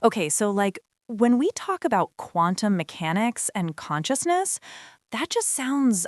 Okay, so when we talk about quantum mechanics and consciousness, that just sounds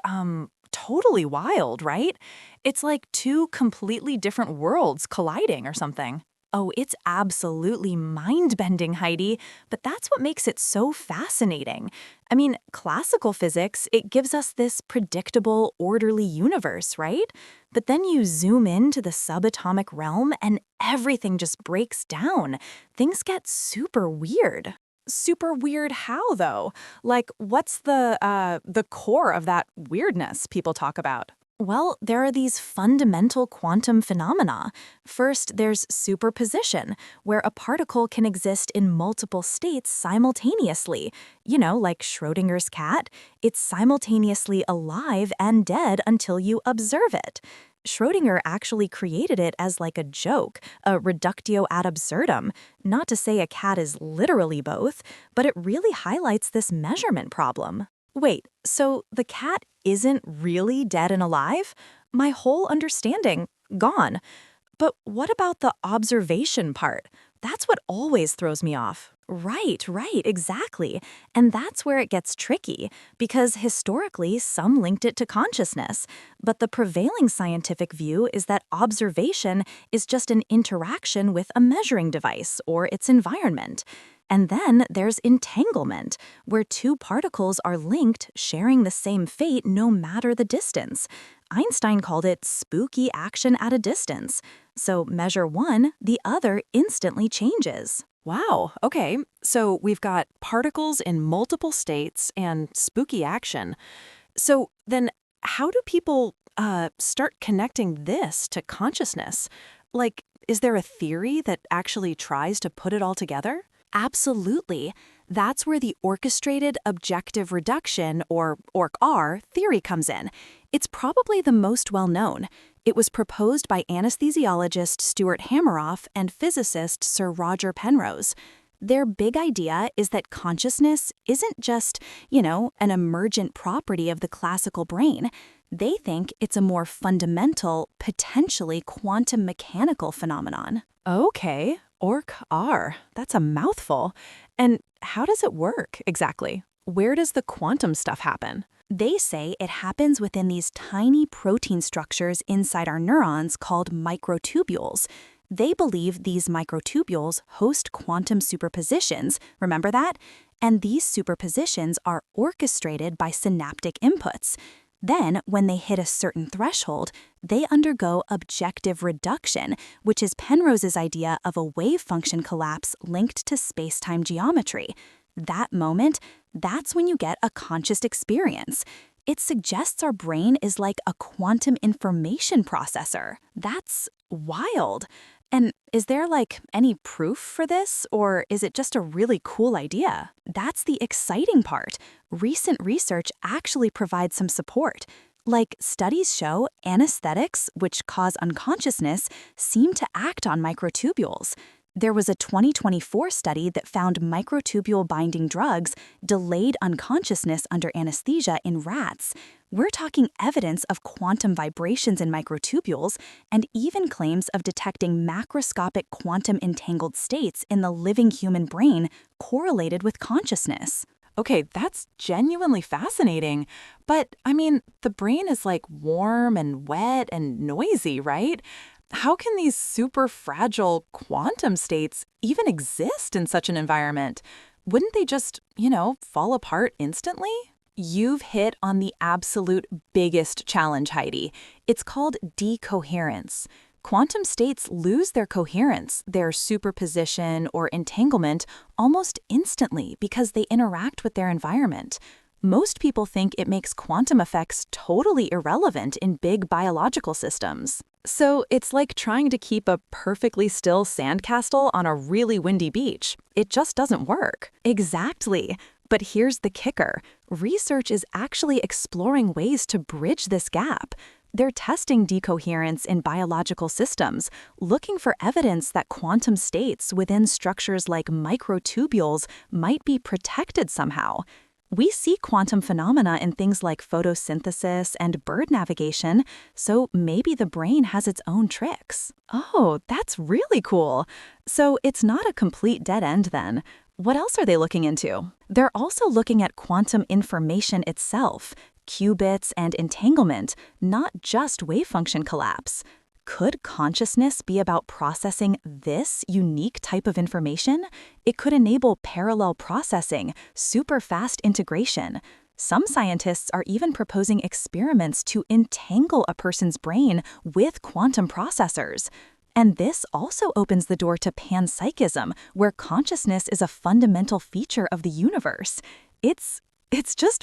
totally wild, right? It's like two completely different worlds colliding or something. Oh, it's absolutely mind-bending, Heidi, but that's what makes it so fascinating. I mean, classical physics, it gives us this predictable, orderly universe, right? But then you zoom into the subatomic realm and everything just breaks down. Things get super weird. Super weird how, though? Like, what's the core of that weirdness people talk about? Well, there are these fundamental quantum phenomena. First, there's superposition, where a particle can exist in multiple states simultaneously. You know, like Schrödinger's cat, it's simultaneously alive and dead until you observe it. Schrödinger actually created it as like a joke, a reductio ad absurdum. Not to say a cat is literally both, but it really highlights this measurement problem. Wait, so the cat isn't really dead and alive? My whole understanding gone. But what about the observation part? That's what always throws me off. Right, exactly. And that's where it gets tricky, because historically some linked it to consciousness. But the prevailing scientific view is that observation is just an interaction with a measuring device or its environment. And then there's entanglement, where two particles are linked, sharing the same fate no matter the distance. Einstein called it spooky action at a distance. So measure one, the other instantly changes. Wow, okay. So we've got particles in multiple states and spooky action. So then, how do people start connecting this to consciousness? Like, is there a theory that actually tries to put it all together? Absolutely. That's where the orchestrated objective reduction, or ORC-R, theory comes in. It's probably the most well-known. It was proposed by anesthesiologist Stuart Hameroff and physicist Sir Roger Penrose. Their big idea is that consciousness isn't just, an emergent property of the classical brain. They think it's a more fundamental, potentially quantum mechanical phenomenon. Okay, ORC-R. That's a mouthful. And how does it work exactly? Where does the quantum stuff happen? They say it happens within these tiny protein structures inside our neurons called microtubules. They believe these microtubules host quantum superpositions, remember that? And these superpositions are orchestrated by synaptic inputs. Then, when they hit a certain threshold, they undergo objective reduction, which is Penrose's idea of a wave function collapse linked to space-time geometry. That moment, that's when you get a conscious experience. It suggests our brain is like a quantum information processor. That's wild. And is there any proof for this, or is it just a really cool idea? That's the exciting part. Recent research actually provides some support. Studies show anesthetics, which cause unconsciousness, seem to act on microtubules. There was a 2024 study that found microtubule-binding drugs delayed unconsciousness under anesthesia in rats. We're talking evidence of quantum vibrations in microtubules and even claims of detecting macroscopic quantum entangled states in the living human brain correlated with consciousness. Okay, that's genuinely fascinating. But, I mean, the brain is warm and wet and noisy, right? How can these super fragile quantum states even exist in such an environment? Wouldn't they just, fall apart instantly? You've hit on the absolute biggest challenge, Heidi. It's called decoherence. Quantum states lose their coherence, their superposition or entanglement, almost instantly because they interact with their environment. Most people think it makes quantum effects totally irrelevant in big biological systems. So it's like trying to keep a perfectly still sandcastle on a really windy beach. It just doesn't work. Exactly. But here's the kicker. Research is actually exploring ways to bridge this gap. They're testing decoherence in biological systems, looking for evidence that quantum states within structures like microtubules might be protected somehow. We see quantum phenomena in things like photosynthesis and bird navigation, so maybe the brain has its own tricks. Oh, that's really cool. So it's not a complete dead end then. What else are they looking into? They're also looking at quantum information itself, qubits and entanglement, not just wave function collapse. Could consciousness be about processing this unique type of information? It could enable parallel processing, super fast integration. Some scientists are even proposing experiments to entangle a person's brain with quantum processors. And this also opens the door to panpsychism, where consciousness is a fundamental feature of the universe. It's just